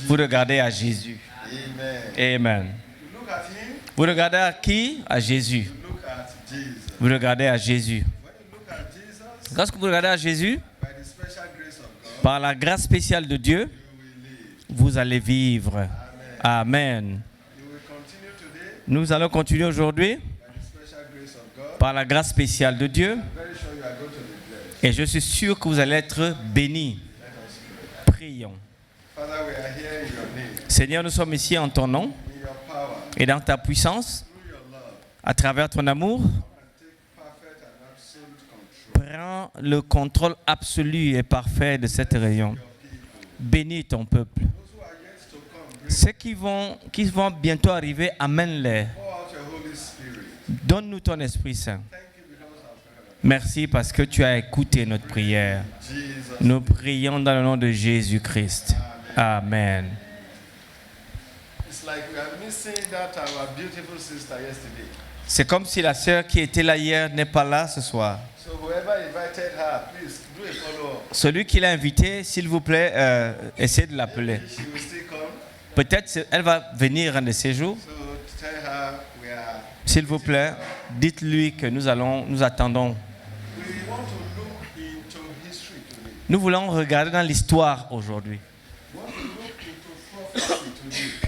Vous regardez à Jésus. Amen. Vous regardez à qui? À Jésus. Vous regardez à Jésus. Lorsque vous regardez à Jésus, par la grâce spéciale de Dieu, vous allez vivre. Amen. Nous allons continuer aujourd'hui par la grâce spéciale de Dieu. Et je suis sûr que vous allez être bénis. Prions. Seigneur, nous sommes ici en ton nom et dans ta puissance, à travers ton amour. Prends le contrôle absolu et parfait de cette réunion. Bénis ton peuple. Ceux qui vont bientôt arriver, amène-les. Donne-nous ton Esprit Saint. Merci parce que tu as écouté notre prière. Nous prions dans le nom de Jésus-Christ. Amen. C'est comme si la sœur qui était là hier n'est pas là ce soir. Celui qui l'a invité, s'il vous plaît, essayez de l'appeler. Peut-être elle va venir un de ces jours. S'il vous plaît, dites-lui que nous attendons. Nous voulons regarder dans l'histoire aujourd'hui.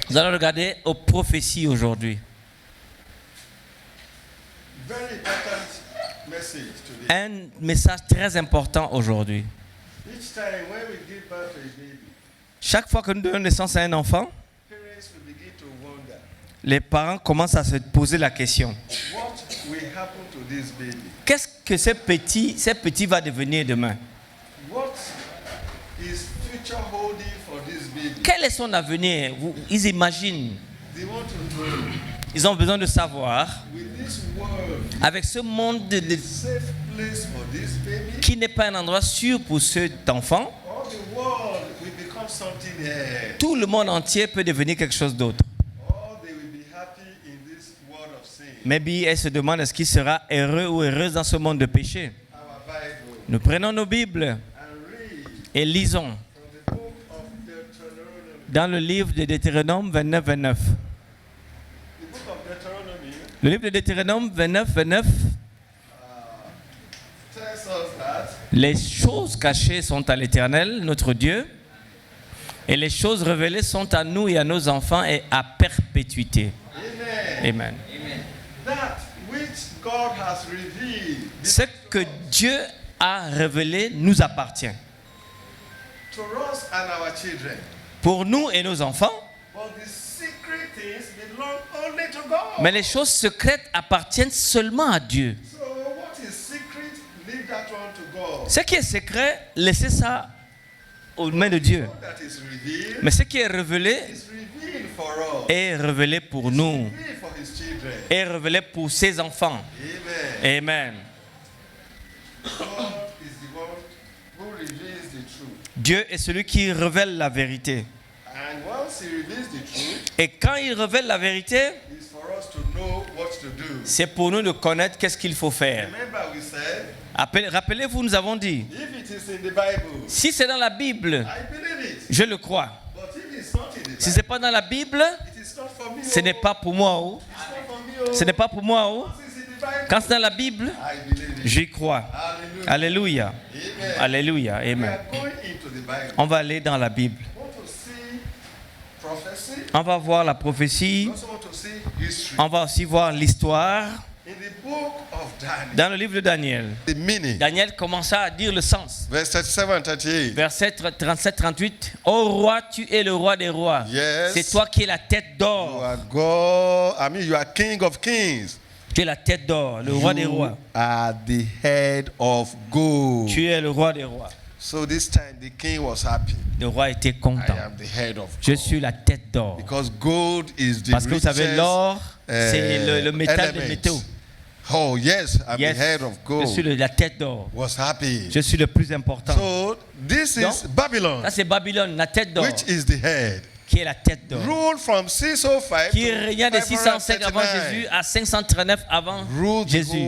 Nous allons regarder aux prophéties aujourd'hui. Un message très important aujourd'hui. Chaque fois que nous donnons naissance à un enfant, les parents commencent à se poser la question. Qu'est-ce que ce petit va devenir demain? Quel est son avenir? Ils imaginent. Ils ont besoin de savoir, avec ce monde qui n'est pas un endroit sûr pour cet enfant, tout le monde entier peut devenir quelque chose d'autre. Maybe elle se demande est-ce qu'il sera heureux ou heureuse dans ce monde de péché. Nous prenons nos Bibles et lisons dans le livre de Deutéronome 29-29. Le livre de Deutéronome 29-29. Les choses cachées sont à l'Éternel, notre Dieu, et les choses révélées sont à nous et à nos enfants et à perpétuité. Amen. Ce que Dieu a révélé nous appartient. Pour nous et nos enfants. Mais les choses secrètes appartiennent seulement à Dieu. Ce qui est secret, laissez ça aux mains de Dieu. Mais ce qui est révélé est révélé pour nous. Est révélé pour ses enfants. Amen. Dieu est celui qui révèle la vérité. Et quand il révèle la vérité, c'est pour nous de connaître qu'est-ce qu'il faut faire. Rappelez-vous, nous avons dit, si c'est dans la Bible, je le crois. Si ce n'est pas dans la Bible, ce n'est pas pour moi. Ce n'est pas pour moi. Quand c'est dans la Bible, j'y crois. Alléluia. Alléluia. Amen. On va aller dans la Bible. On va voir la prophétie. On va aussi voir l'histoire. Dans le livre de Daniel, Daniel commença à dire le sens. Verset 37-38. Ô roi, tu es le roi des rois. Yes. C'est toi qui es la tête d'or. You are God. You are King of Kings. Tu es la tête d'or, le roi des rois. You are the head of gold. Tu es le roi des rois. So this time the king was happy. Le roi était content. I am the head of gold. Je suis la tête d'or. Because gold is the Parce que vous savez, l'or, c'est le métal element. des métaux. Oh yes, I'm the head of gold. Je suis la tête d'or. Was happy. Je suis le plus important. So this is Babylon. Ça c'est Babylone, la tête d'or. Which is the head. Qui est la tête d'or. Ruled from 605 qui régna de 605 avant Jésus à 539 avant Jésus.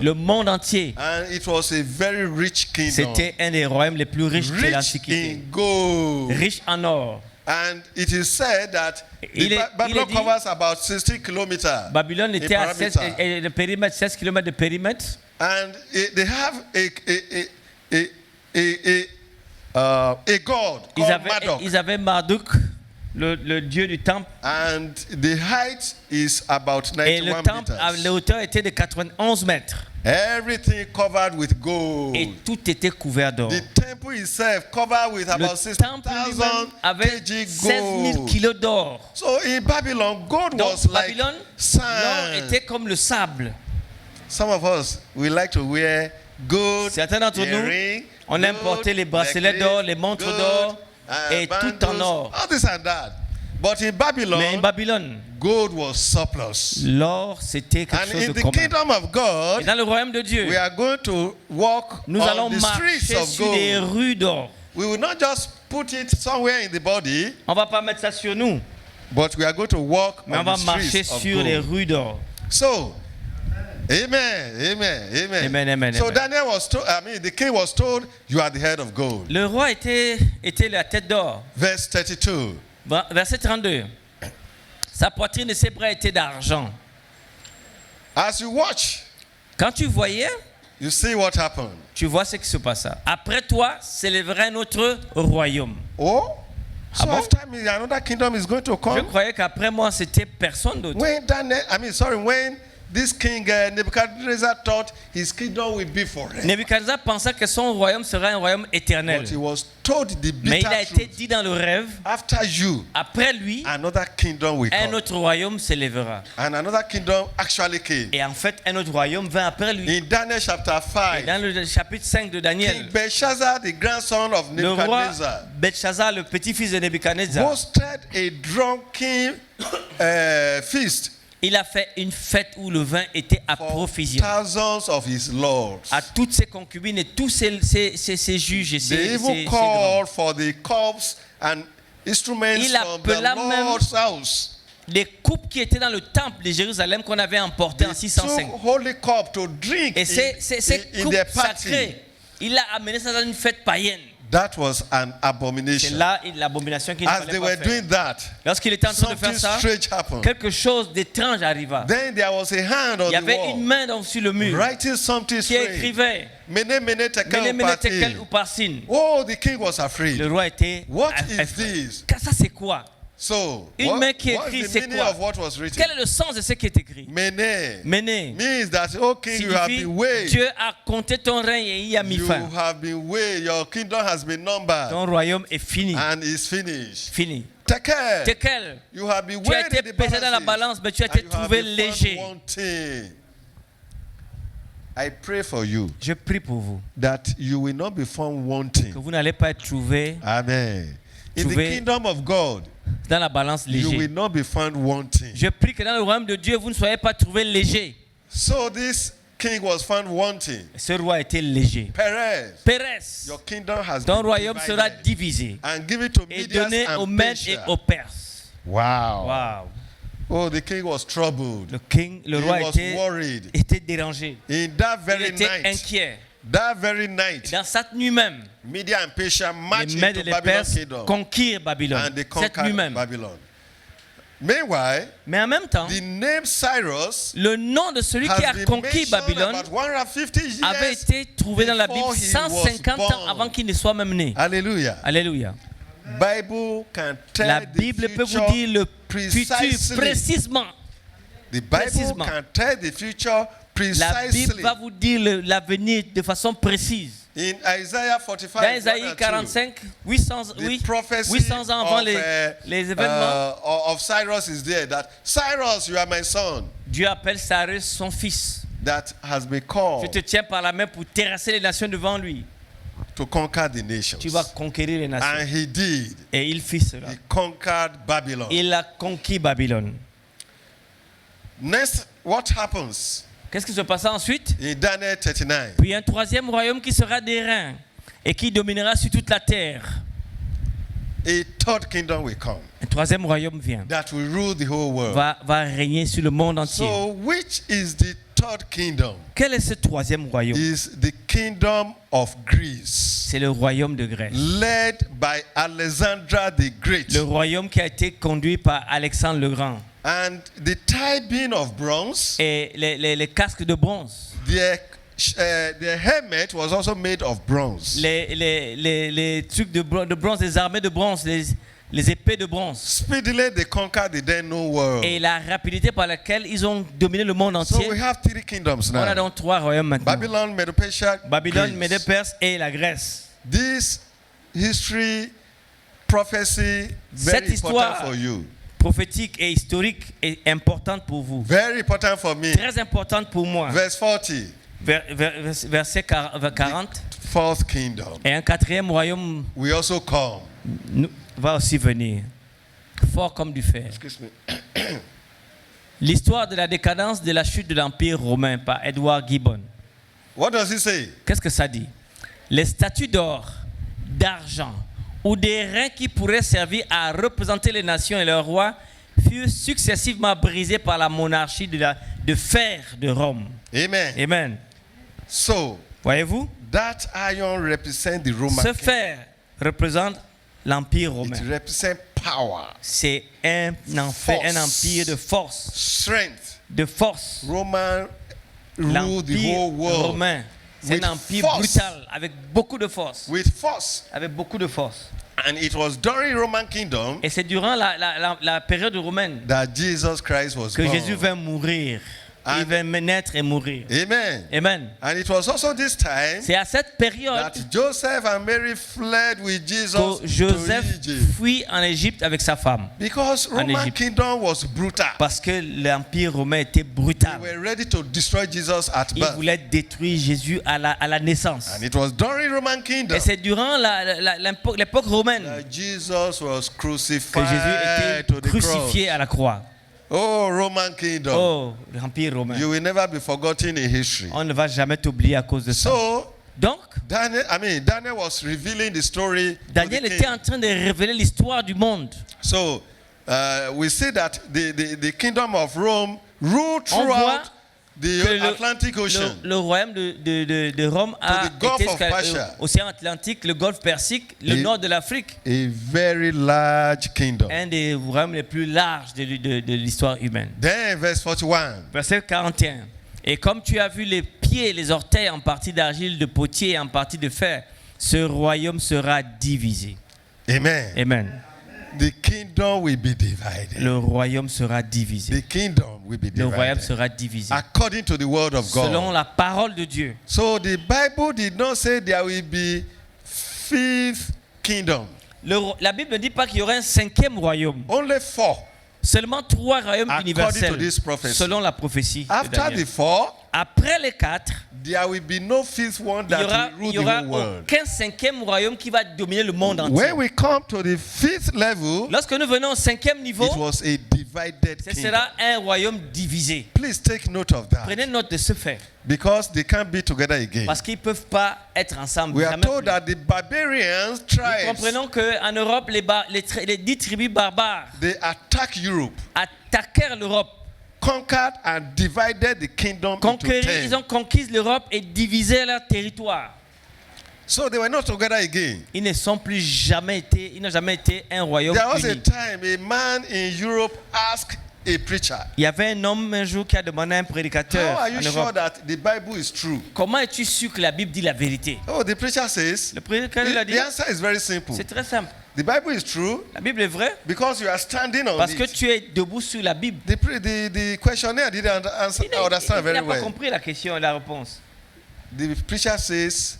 Le monde entier. And it was a very rich kingdom. C'était un des royaumes les plus riches de l'Antiquité. In gold. Riche en or. And it is said that Babylon covers about 60 kilometers. Babylone était à 16, le périmètre, 16 km de périmètre. And they have a god called Marduk. Ils avaient Marduk, le dieu du temple. And the height is about 91 Et le temple, la hauteur était de 91 mètres. Everything covered with gold. Et tout était couvert d'or. The temple itself covered with about 60,000 avait kg 16 000 gold. kilos d'or. So in Babylon, gold Donc, was like Babylone, l'or sand. était comme le sable. Some of us, we like to wear gold. Certains d'entre nous, earring, on aime porter les bracelets d'or, les montres d'or, et tout en or. All this and that. But in Babylon, Mais en Babylone, gold was surplus. l'or c'était quelque And chose in de the commun. kingdom of Et God, dans le royaume de Dieu, we are going to walk nous on allons the streets marcher of sur les gold. rues d'or. We will not just put it somewhere in the body, On va pas mettre ça sur nous, but we are going to walk mais on on va the marcher streets of sur les gold. rues d'or. So, amen, amen, amen. Amen, amen, So amen. Daniel was told, the king was told, you are the head of gold. Le roi était la tête d'or. Verse 32. Verset 32. Sa poitrine et ses bras étaient d'argent. As you watch, Quand tu voyais, you see what happened. tu vois ce qui se passa. Après toi, s'élèverait un autre royaume. Oh, so bon? after me, another kingdom is going to Je come. croyais qu'après moi, c'était personne d'autre. When this king Nebuchadnezzar thought his kingdom will be forever. Nebuchadnezzar pensait que son royaume serait un royaume éternel. But he was told the Mais il a bitter été truth. dit dans le rêve, After you, après lui, another kingdom will un come. autre royaume s'élèvera. And another kingdom actually came. Et en fait, un autre royaume vint après lui. In Daniel chapter Et 5, dans le chapitre 5 de King Daniel, Belshazzar, the grandson of le roi Nebuchadnezzar, Belshazzar, le petit-fils de Nebuchadnezzar, hosted a drunken feast il a fait une fête où le vin était à for profusion. thousands of his lords. À toutes ses concubines et tous ses juges et They ses even grands. called for the cups and instruments Il from the appela même Lord's house. Les coupes qui étaient dans le temple de Jérusalem qu'on avait emportées en They 605. took holy cup to drink Et ces in coupes their party. sacrées, il a amené ça dans une fête païenne. That was an C'est abomination. là l'abomination qu'il ne As fallait they pas were faire. doing that, Lorsqu'il était en train de something faire ça, strange happened. quelque chose d'étrange arriva. Then there was a hand on Il y the avait wall une main sur le mur writing something qui strange. écrivait Mene, mene, tekel, Mene, mene, tekel, upharsin. upharsin. Oh, the king was afraid. Le roi était What is effrayé. this? Ça c'est quoi? So, Une main qui what's écrit, the c'est meaning quoi? of what was written? Quel est le sens de ce qui est écrit? Mene Mene means that, oh king, you have signifie been weighed. Dieu a compté ton règne et il y a mis You fin. have been weighed. Your kingdom has been numbered Ton royaume est fini. and is finished. Fini. Tekel, Tekel, you have been tu as weighed été in the pesé dans la balances, balance, mais tu as and été you have trouvé been léger. found wanting. I pray for you Je prie pour vous that you will not be found wanting. que vous n'allez pas être trouvé Amen. In the Trouver- kingdom of God, dans la balance you will léger. not be found wanting. Je prie que dans le royaume de Dieu, vous ne soyez pas trouvé léger. So this king was found wanting. Ce roi était léger. Perez, Pérez, your kingdom has ton been royaume sera divided divisé and given to et Medians donné aux and Mèdes et Persia. aux Perses. Wow. Wow. Oh, the king was troubled. Le He roi was worried. était dérangé. In that Il very était night, inquiet. that very Et night, dans cette nuit même, Media and Persia marched les Mèdes et into les Babylon Perses kingdom conquirent Babylone. and they Cette nuit conquered même. Babylon. Meanwhile, Mais en même temps, the name Cyrus le nom de celui qui has a been conquis mentioned Babylone about 150 years. avait été trouvé dans la Bible before he 150 was ans born. avant qu'il ne soit même né. Hallelujah. Alléluia. Bible can tell La the Bible peut vous future dire le futur precisely. précisément. The Bible précisément. can tell the future La Bible precisely. va vous dire l'avenir de façon précise. In Isaiah 45, Dans 1 Isaïe and 2, 45, 800, the oui, prophecy 800 ans avant of, les événements, of Cyrus is there. That Cyrus, you are my son. Dieu appelle Cyrus son fils. That has been Je called te tiens par la main pour terrasser les nations devant lui. to conquer the nations. Tu vas conquérir les nations. And he did. Et il fit cela. He conquered Babylon. Il a conquis Babylone. Next, what happens Qu'est-ce qui se passa ensuite? in Daniel 39? Puis un troisième royaume qui sera d'airain et qui dominera sur toute la terre. A third kingdom will come Un troisième royaume vient. that will rule the whole world. Va régner sur le monde entier. So, which is the third kingdom? Quel est ce troisième royaume? Is the kingdom of Greece. c'est le royaume de Grèce. led by Alexander the Great. Le royaume qui a été conduit par Alexandre le Grand. And the tie beam of bronze, Et les casques de bronze. their helmet was also made of bronze. Les trucs de bronze, les armées de bronze, les épées de bronze. Speedily they conquered the then known world. Et la rapidité par laquelle ils ont dominé le monde So entier. we have 3 kingdoms On a now. donc 3 royaumes maintenant. Babylon, Medo-Persia, Babylone, Greece. Médée-Perse et la Grèce. This history, prophecy, Cette very histoire important for you. prophétique et historique est importante pour vous. Very important for me. Très importante pour moi. Verse 40. Verset 40. Fourth kingdom. Et un quatrième royaume We also come. va aussi venir. Fort comme du fer. Excuse me. L'histoire de la décadence de la chute de l'Empire romain par Edward Gibbon. What does he say? Qu'est-ce que ça dit? Les statues d'or, d'argent ou des reins qui pourraient servir à représenter les nations et leurs rois furent successivement brisés par la monarchie de fer de Rome. Amen. Amen. So, Voyez-vous? that iron represents the Roman Ce kingdom. fer représente l'Empire It romain. represents power, C'est un empire de force. strength. De force. Roman rule the L'Empire whole world romain. C'est with un empire force. brutal, avec beaucoup de force. with force. Avec beaucoup de force. And it was during Roman kingdom Et c'est durant la période romaine that Jesus Christ was que born. Jésus vint mourir. And- Il vint naître et mourir. Amen. Amen. And it was also this time C'est à cette période that Joseph and Mary fled with Jesus que Joseph to Egypt. fuit en Égypte avec sa femme. Because Roman Egypt. kingdom was brutal. Parce que l'Empire romain était They brutal. were ready to destroy Jesus at Il birth. voulait détruire Jésus à la naissance. And it was during Roman kingdom Et c'est durant l'époque romaine that Jesus was que crucified Jésus to était the cross. crucifié à la croix. Oh, Roman kingdom. Oh, l'Empire romain. You will never be forgotten in history. On ne va jamais t'oublier à cause de ça. So, Donc, Daniel was revealing the story. to Daniel the king. était en train de révéler l'histoire du monde. So, we see that the kingdom of Rome ruled On voit throughout the que Atlantic Ocean. le royaume de Rome a the Gulf été of jusqu'à Persia. l'océan Atlantique, le golfe Persique, le Et- nord de l'Afrique. A very large kingdom. Un des royaumes les plus larges de l'histoire humaine. Then, verse 41. Verset 41. Et comme tu as vu les pieds et les orteils en partie d'argile, de potier et en partie de fer, ce royaume sera divisé. Amen. Amen. The kingdom will be divided. Le royaume sera divisé. The kingdom will be Le royaume divided. sera divisé. According to the word of Selon God. la parole de Dieu. So the Bible did not say there will be fifth kingdom. La Bible ne dit pas qu'il y aurait un cinquième royaume. Only 4. Seulement 3 royaumes According universels. to this prophecy. Selon la prophétie de After Daniel. the 4, Après les 4, there will be no fifth one il that n'y will rule the aura whole world. aucun cinquième royaume qui va dominer le monde entier. When we come to the fifth level, Lorsque nous venons au cinquième niveau, it was a divided ce kingdom. sera un royaume divisé. Please take note of that. Prenez note de ce fait. Because they can't be together again. Parce qu'ils ne peuvent pas être ensemble. We are jamais told plus. that the barbarians Nous tribes, comprenons qu'en Europe, les 10 tribus barbares they attacked Europe, attaquèrent l'Europe. conquered and divided the kingdom into Ils 10. ont conquis l'Europe et divisé leur territoire. So they were not together again. Ils n'ont jamais été un royaume There was a uni. time a man in Europe asked a preacher, Il y avait un homme un jour qui a demandé à un how prédicateur are you en sure Europe, that the Bible is true? comment es-tu sûr que la Bible dit la vérité? Oh, the preacher says, Le prédicateur lui a dit, the answer is very simple. c'est très simple. The Bible is true La Bible est vraie because you are standing on parce que it. tu es debout sur la Bible. The questionnaire didn't understand Il very n'a pas well. compris la question et la réponse. The preacher says,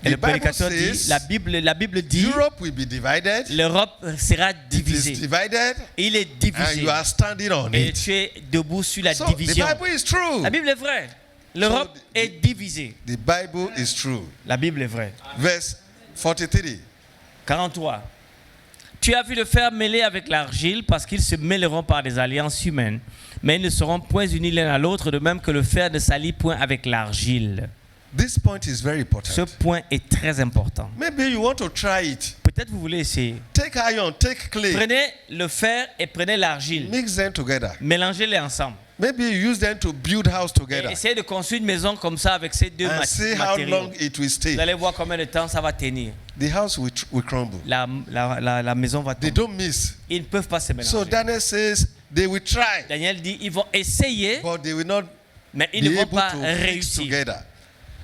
Et the le Bible prédicateur dit, says, la Bible dit, Europe will be divided. l'Europe sera It is divisée. divided, Il est and divisé. you are standing on Et it. tu es debout sur la So the division. Bible is true. La Bible est vraie. L'Europe So est divisée. The Bible is true. La Bible est vraie. Verse 43. 43. Tu as vu le fer mêlé avec l'argile parce qu'ils se mêleront par des alliances humaines, mais ils ne seront point unis l'un à l'autre, de même que le fer ne s'allie point avec l'argile. This point is very Ce important. point est très important. Maybe you want to try it. Peut-être vous voulez essayer. Take iron, take clay, Prenez le fer et prenez l'argile. mix them together. Mélangez-les ensemble. Maybe you use them to build house together. Essayez de construire une maison comme ça avec ces deux And see how matériaux. long it will stay. Vous allez voir combien de temps ça va tenir. The house will crumble. La maison va They tomber. don't miss. Ils ne peuvent pas se mélanger. So Daniel says they will try, Daniel dit ils vont essayer, but they will not mais ils ne be vont able pas to mix réussir. together.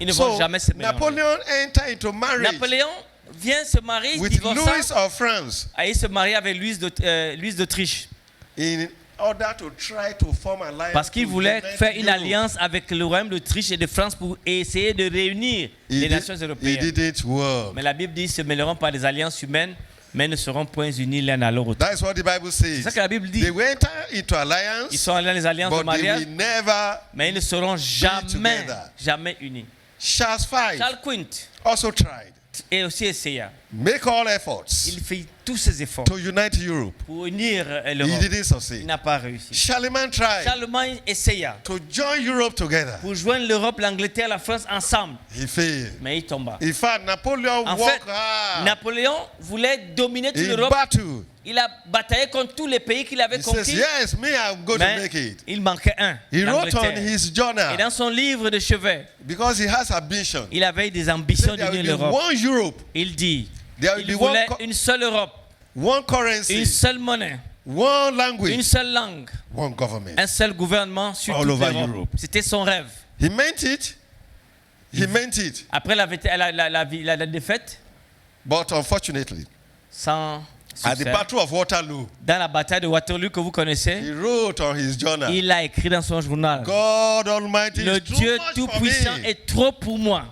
Ils ne vont So jamais se mélanger. Napoleon entered into marriage Napoléon vient se marier, with divorça, Louis of France et il se marie avec Louis d'Autriche. in order to try to form an alliance. Parce qu'il to voulait unite faire une Europe. alliance avec le royaume d'Autriche et de France pour essayer de réunir les nations It européennes. didn't work. Mais la Bible dit, ils se mêleront par des alliances humaines, mais ne seront point unis l'un à l'autre. That's what the Bible C'est says. ça que la Bible dit. They will enter into Ils alliance, sont allés dans les alliances de but they mariage, will never. mais ils ne seront jamais, together. jamais unis. Charles V Charles Quint also tried. est aussi essaya. Make all efforts Il fait tous ses efforts to unite Europe. pour unir He l'Europe. didn't Il succeed. n'a pas réussi. Charlemagne tried Charlemagne essaya to join Europe together. pour joindre l'Europe, l'Angleterre, la France ensemble, He failed. mais il tomba. In fact, Napoleon En fait, worked hard Napoléon voulait dominer toute in l'Europe. battle. Il a bataillé contre tous les pays qu'il avait He says, conquis, yes, me, I'm going to mais make it. il manquait un, He wrote on l'Angleterre. his Et journal dans son livre de chevet, because he has ambition. il avait des He ambitions said there d'unir will be l'Europe. one Europe, Il dit, there will il be one, voulait une seule Europe, one une currency, seule monnaie, one une language, seule langue, one government. un seul gouvernement sur All toute over l'Europe. Europe. C'était son rêve. He meant it. He meant it. Après la défaite, But unfortunately, sans at the succès, Battle of Waterloo, dans la bataille de Waterloo que vous connaissez, he wrote on his journal, il a écrit dans son journal, God Almighty le is too Dieu much for Tout-Puissant me. est trop pour moi.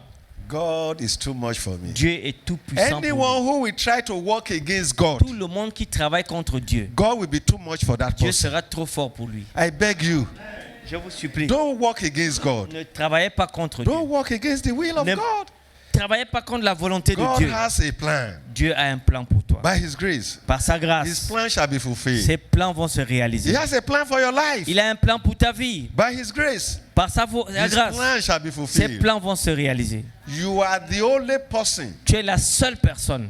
God is too much for me. Dieu est tout-puissant pour lui. Anyone who will try to work against God, Tout le monde qui travaille contre Dieu, God will be too much for that Dieu person. sera trop fort pour lui. I beg you, Je vous supplie, don't work against God. ne travaillez pas contre Dieu. Don't work against the will of Ne God. travaillez pas contre la volonté de God Dieu. has a plan. Dieu a un plan pour toi. By His grace, Par sa His grâce, plan shall be fulfilled. ses plans vont se He réaliser. has a plan for your life. Il a un plan pour ta vie. By His grace, Par sa His grâce, plan shall be ses fulfilled. plans vont se réaliser. You are the only person, Tu es la seule personne.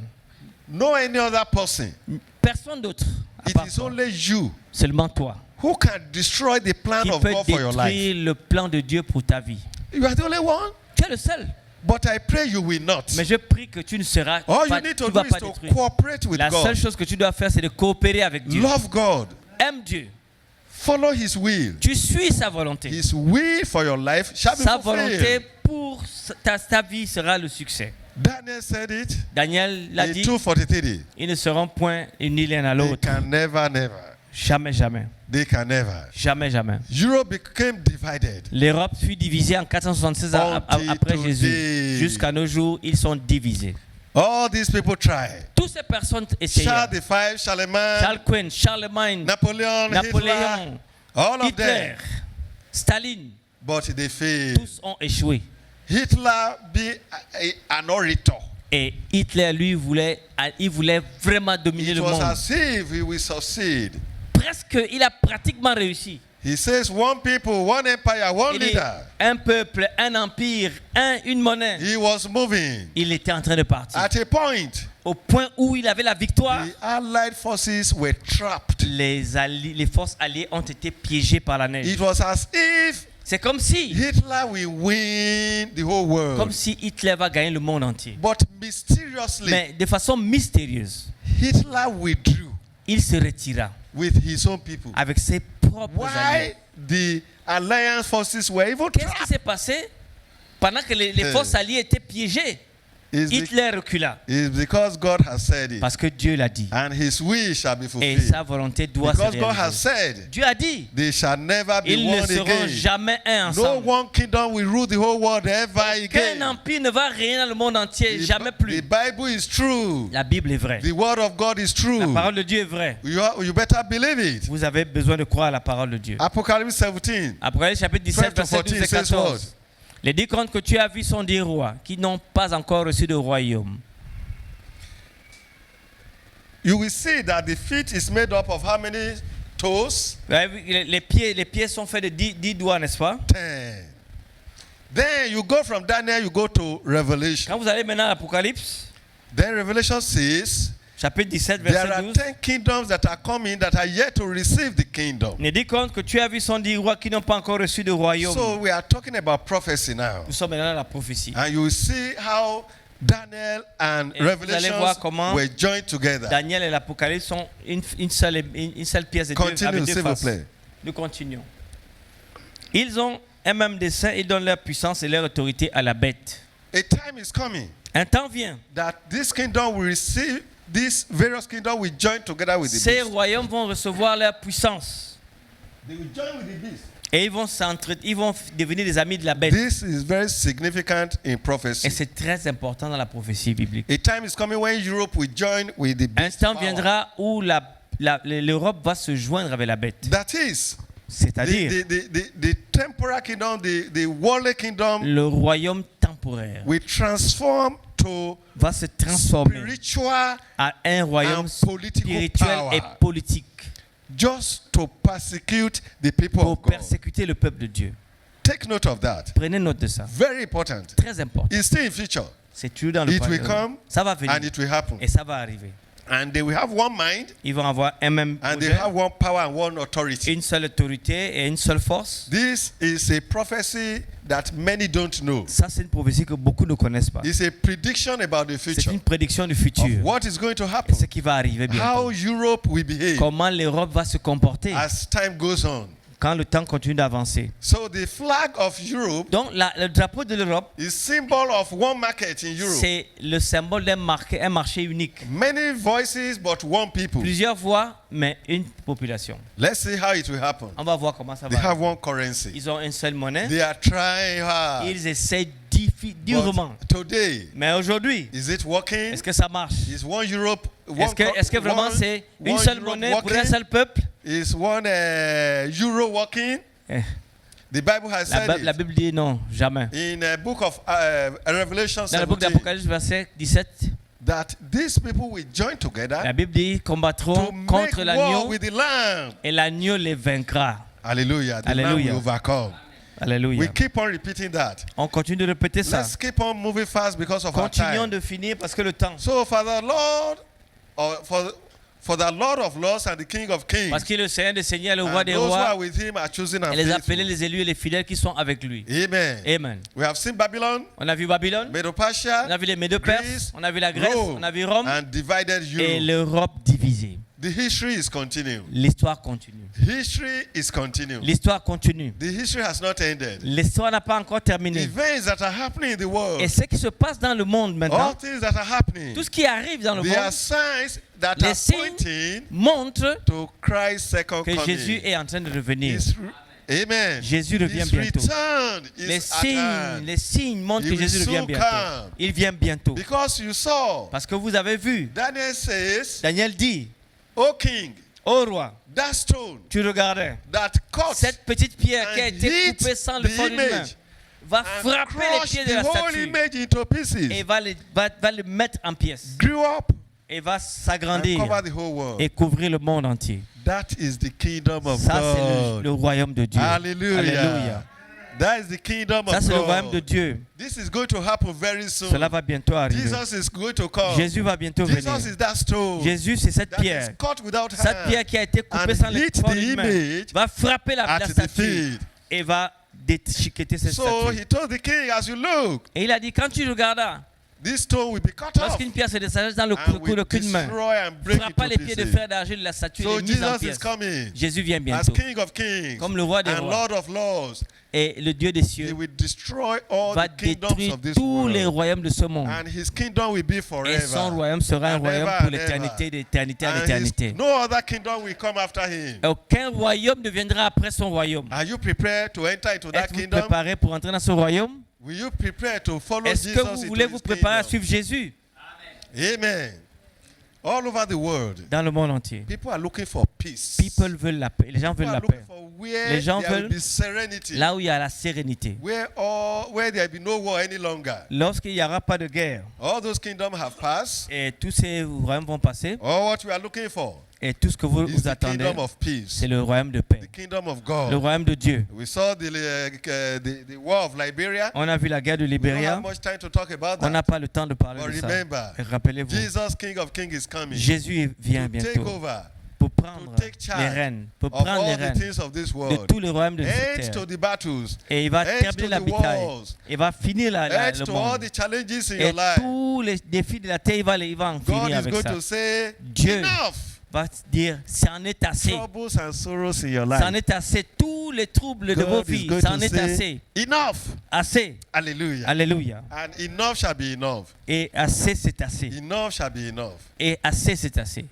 no any other person. Personne d'autre. à It part is toi. only you Seulement toi. who can destroy the plan Qui of peut God for your life. détruire le plan de Dieu pour ta vie. You are the only one. Tu es le seul. But I pray you will not. Mais je prie que tu ne seras All pas, you need tu to vas do pas is to détruire. cooperate with La seule God. chose que tu dois faire, c'est de coopérer avec Dieu. Love God. Aime Dieu. Follow His will. Tu suis sa volonté. His will for your life shall be Sa fulfilled. volonté pour ta vie sera le succès. Daniel said it Daniel l'a in dit, 2:43. ils ne seront point unis l'un à They l'autre. can never. Jamais, jamais. They can never. Jamais, jamais. Europe became divided. L'Europe fut divisée en 476 Until après today. Jésus. Jusqu'à nos jours, ils sont divisés. All these people tried. Toutes ces personnes essayaient. Charles V, Charlemagne, Charles Quint, Charlemagne, Napoleon, Hitler, Napoléon, all of Hitler, them. Staline, But they failed. tous ont échoué. Hitler be an orator. Et Hitler, lui, il voulait vraiment dominer It le was monde. as if he will succeed. Presque, il a pratiquement réussi. He says one people, one empire, one Il dit, leader. un peuple, un empire, une monnaie. He was moving. Il était en train de partir. At a point, Au point où il avait la victoire, the Allied forces were trapped. les forces alliées ont été piégées par la neige. It was as if C'est comme si Hitler will win the whole world. Comme si Hitler va gagner le monde entier. But mysteriously, Mais de façon mystérieuse, Hitler withdrew il se retira with his own people. avec ses propres alliés. Why the Alliance forces were even Qu'est-ce qui trapped? s'est passé pendant que les forces alliées étaient piégées? Hitler recula Is because God has said it. parce que Dieu l'a dit. And his will shall be Et fulfilled. sa volonté doit se Because God has réaliser. said Dieu a dit, they shall never be ils ne one seront again. jamais un No ensemble. one kingdom will rule the whole world ever Qu'un again. empire ne va régner dans le monde entier, jamais The plus. Bible is true. La Bible est vraie. The word of God is La true. parole de Dieu est vraie. You better believe it. Vous avez besoin de croire à la parole de Dieu. Apocalypse 17. Apocalypse chapitre 17, 12 to verset 12 et 14 says 14. Les 10 contes que tu as vus sont des rois qui n'ont pas encore reçu de royaume. You will see that the feet is made up of how many toes? Vous avez vu, les pieds sont faits de 10 doigts, n'est-ce pas? 10. Then you go from Daniel, you go to Revelation. Quand vous allez maintenant à l'Apocalypse, Then Revelation says chapitre 17, There verset are 12. 10 kingdoms that are coming that are yet to receive the kingdom. Il dit compte que tu as vu son 10 rois qui n'ont pas encore reçu de royaume. So we are talking about prophecy now. Nous sommes maintenant dans la prophétie. And you will see how Daniel and Et vous allez voir Revelations comment were joined together. Daniel et l'Apocalypse sont une seule pièce de Dieu Continue, avec deux s'il vous faces. plaît. Nous continuons. Ils ont un même dessein et donnent leur puissance et leur autorité à la bête. A time is coming Un temps vient. that this kingdom will receive, these various kingdoms will join together with the Ces beast. royaumes vont recevoir leur puissance. They will join with the beast. Et ils vont devenir des amis de la bête. This is very significant in Et prophecy. c'est très important dans la prophétie biblique. A time is coming when Europe will join with the Un beast. temps power. viendra où l'Europe va se joindre avec la bête. That is C'est-à-dire the temporal kingdom, the worldly kingdom le royaume temporaire will transform to va se transformer spiritual à un royaume and political spirituel power. et politique just to persecute the people pour of God. persécuter le peuple de Dieu. Take note of that. Prenez note de ça. Very important. Très important. It's still in future. C'est toujours dans le It will passé. come Ça va and venir it will happen. et ça va arriver. And they will have one mind Ils vont avoir un même and they projet, have one power and one authority. une seule autorité et une seule force. This is a prophecy that many don't know. Ça, c'est une prophétie que beaucoup ne connaissent pas. It's a prediction about the C'est future une prédiction du of futur. what is going to Et happen, ce qui va arriver how bientôt. Europe will behave Comment l'Europe va se comporter as time goes on. quand le temps continue d'avancer. So the flag of Europe Donc, le drapeau de l'Europe, is symbol of one market in Europe. c'est le symbole un marché unique. Many voices but one people. Plusieurs voix, mais une population. Let's see how it will happen. On va voir comment ça They va. have one currency. Ils ont une seule monnaie. They are trying hard. Ils essaient durement. But today, Mais aujourd'hui, is it working? est-ce que ça marche? Is one Europe? Est-ce que vraiment c'est une seule monnaie pour un seul peuple? Is one euro working? Eh, The Bible has said La it. Bible dit non, jamais. In the book of Revelation Dans le book 17, d'Apocalypse, verset 17, that these people will join together la Bible dit to combattront make contre war l'agneau with the Lamb. et l'agneau les vaincra. Hallelujah. The Lamb Hallelujah. will overcome. We Alléluia. keep on repeating that. On continue de répéter ça. Let's keep on moving fast because of our Continuons time. de finir parce que le temps. So for the Lord, or for the Lord of Lords and the King of Kings, Parce que le Seigneur des Seigneurs, le roi and des those who are rois, with him are chosen and et les appelés, faithful. les élus et les fidèles qui sont avec lui. Amen. Amen. We have seen Babylon, On a vu Babylone, Medo-Persia, on a vu les Médo-Perses, Greece, on a vu la Grèce, Rome, on a vu Rome and divided et Europe. l'Europe divisée. The history is continuing. L'histoire continue. History is continuing. L'histoire continue. The history has not ended. L'histoire n'a pas encore terminé. Events that are happening in the world, Et ce qui se passe dans le monde all maintenant, things that are happening, tout ce qui arrive dans le they are monde signs that les are signes pointing montre to Christ's second que Jésus coming. est en train de revenir. Amen. Jésus revient His bientôt. return Les is at hand. signes montrent He que will Jésus revient soon bientôt. come. Il vient bientôt. Because you saw, Parce que vous avez vu, Daniel says, Daniel dit, O king, ô roi, that stone tu regardais, that cut cette petite pierre qui a and été hit coupée sans le the fond d'une main image va and frapper les crush pieds de the la whole statue image into pieces, et va le mettre en pièces grew up et va and s'agrandir cover the whole world. et couvrir le monde entier. That is the kingdom of Ça, c'est God. le royaume de Dieu. Hallelujah. Alléluia. That is the kingdom Ça, of c'est le royaume de God. Dieu. This is going to happen very soon. Cela va bientôt arriver. Jesus is going to come. Jésus va bientôt Jesus venir. is that stone Jésus, c'est cette that is pierre. cut without Cette hand pierre qui a été coupée and sans le hit fond the d'une main image va frapper la at the statue feet. et va déchiqueter cette So statue. he told the king, as you look, Et il a dit, quand tu regardas, this stone will be cut off lorsqu'une pierre se décharge dans le and coup de will qu'une main, destroy and break frappa les into pieds de pieces. fer d'argile de la statue et So les mise en Jesus is pièces. coming Jésus vient as bientôt. King of Kings Comme le roi des and rois. Lord of Lords. Et le Dieu des He cieux will destroy all va the kingdoms détruire of this tous les world. royaumes de ce monde. And his kingdom will be Et forever. son royaume sera un And royaume ever pour and l'éternité, ever. d'éternité à And l'éternité. no other kingdom will come after him. Aucun royaume ne viendra après son royaume. Are you prepared to enter into that Êtes-vous kingdom? préparé pour entrer dans ce royaume? Will you prepare to follow Est-ce Jesus que vous into voulez his vous préparer à kingdom? suivre Jésus Amen. All over the world, dans le monde entier? people are looking for peace. People veulent la paix. Les gens People veulent are la looking paix. for where Les gens there will veulent be serenity. là où il y a la sérénité. Where there will be no war any longer. Lorsqu'il n'y aura pas de guerre All those kingdoms have passed. et tous ces royaumes vont passer. All what we are looking for. Et tout ce que vous is the attendez, kingdom of peace, c'est le royaume de paix, the kingdom of le God. royaume de Dieu. We saw the war of Liberia. On a vu la guerre de We don't Libéria. have much time to talk about On n'a that. pas le temps de parler But de ça. remember, Et rappelez-vous, Jesus, King of Kings, is coming Jésus vient to take bientôt over pour prendre to take charge les rênes, pour of prendre les all the rênes things of this de world. tout le royaume de cette End to terre. the battles. Et il va End terminer to la the bataille. wars. Il va finir End le to all monde. the challenges in Et your life. tous les défis de la terre, il va en God finir is avec going ça. to say, Dieu enough. va dire, c'en est assez. Troubles and sorrows in your C'en life. est assez. Tous les troubles de vos God is vies, going c'en to est say, assez. enough. Assez. Hallelujah. Alléluia. And enough shall be enough. Et assez, c'est assez. Enough shall be enough. Et assez, c'est assez.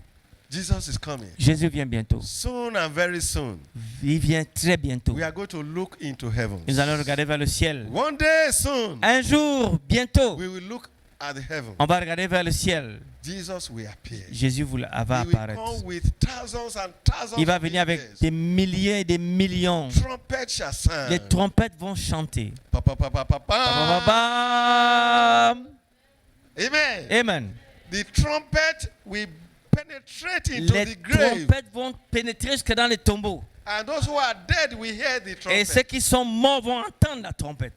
Jesus is coming. Jésus vient bientôt. Soon and very soon, Il vient très bientôt. we are going to look into heaven. Nous allons regarder vers le ciel. One day soon, Un jour, bientôt, we will look at the heaven. on va regarder vers le ciel. Jesus will appear. Jésus va He will apparaître. come with thousands and thousands Il va of venir avec angels. des milliers et des millions. Trumpets shall sound. Les trompettes vont chanter. Pa, pa, pa, pa, pa, pa. Ba, ba, ba, bam. Amen. Amen. The trumpet will penetrate into Les the grave. trompettes vont pénétrer jusque dans les tombeaux. And those who are dead will hear the Et ceux trumpet. qui sont morts vont entendre la trompette.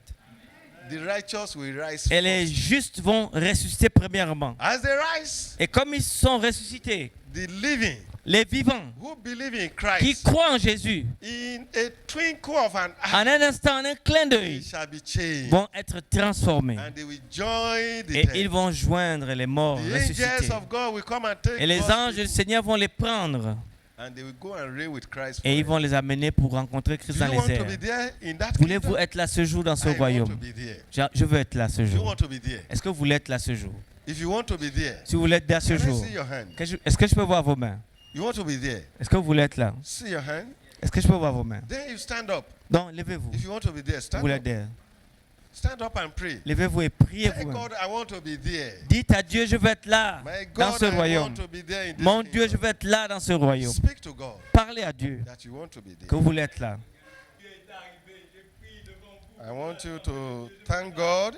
The righteous will rise Et les first. justes vont ressusciter premièrement. As they rise, Et comme ils sont ressuscités, the living les vivants who believe in qui Christ, croient en Jésus, in a twinkle of an eye, en un instant, en un clin they d'œil, shall be changed. vont être transformés. And they will join the Et ils dead. vont joindre les morts The ressuscités. angels of God will come and take Et les God's anges du people, Seigneur vont les prendre. and they will go and reign with Christ Et ils forever. vont les amener pour rencontrer Christ Do dans you want les to be airs. there in that Voulez-vous kingdom? être là ce jour dans ce I want to royaume? be there. Je veux être là ce Do you jour. want to be there? Est-ce que vous voulez être là ce jour? If you want to be there, Si vous voulez être là ce can I jour, see your hand? est-ce que je peux voir vos mains? You want to be there? Est-ce que vous voulez être là? See your hand? Est-ce que je peux voir vos mains? Then you stand up. Donc, levez-vous. If you want to be there, Vous stand voulez up. être there. Stand up and pray. Levez-vous et priez Tell vous-même. God, I want to be there. Dites à Dieu, je veux être là My dans God, ce I royaume. want to be there in this Mon Dieu, je kingdom. veux être là dans ce royaume. Speak to God Parlez à Dieu that you want to be que there. vous voulez être là. I want you to thank God.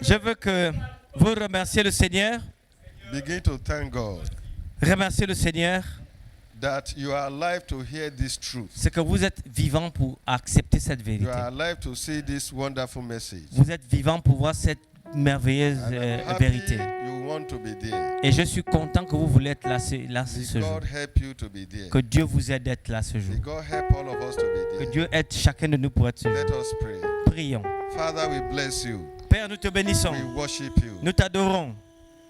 Je veux que vous remerciez le Seigneur. Begin to thank God Remerciez le Seigneur. that you are alive to hear this truth. C'est que vous êtes vivant pour accepter cette You vérité. are alive to see this wonderful message. Vous êtes vivant pour voir cette merveilleuse And I'm happy vérité. you want to be there. Et je suis content que vous voulez être là ce May jour. God help you to be there. Que Dieu vous aide d'être là ce jour. May God help all of us to be Que there. Dieu aide chacun de nous pour être ce Let jour. us pray. Prions. Father, we bless you. Père, nous te bénissons. We worship you. Nous t'adorons.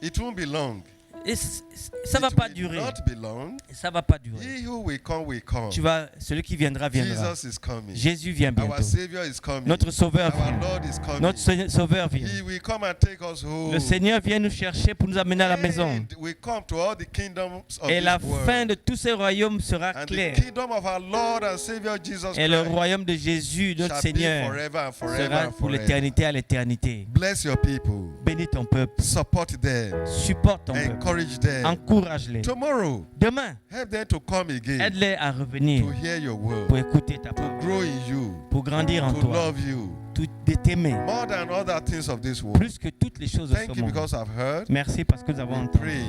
It won't be long. Et ça va It pas will durer. not be long. Ça va pas durer. He who will come will come. Celui qui viendra, viendra. Jesus is coming. Jésus vient Our bientôt. Savior is coming. Notre Sauveur Our vient. Lord is coming. Notre Sauveur vient. He will come and take us home. Le Seigneur vient nous chercher pour nous amener à la maison. And we come to all the kingdoms of Et la this world. fin de tous ces royaumes sera And the claire. kingdom of our Lord and Savior Jesus Et le Christ royaume de Jésus, notre shall be Seigneur, forever and forever sera and pour forever. l'éternité à l'éternité. Bless your people. Bénis ton peuple. Support them. Supporte ton peuple. Encourage them. Encourage-les. Tomorrow, Demain, help them to come again aide-les à revenir to hear your word, pour écouter ta to parole, grow in you, pour grandir en to toi, love you de t'aimer more than other things of this world. plus que toutes les choses de Thank ce you monde. because I've heard. Merci parce que nous avons We entendu. pray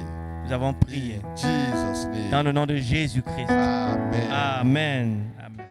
Nous avons prié in Jesus' name. dans le nom de Jésus-Christ. Amen. Amen. Amen.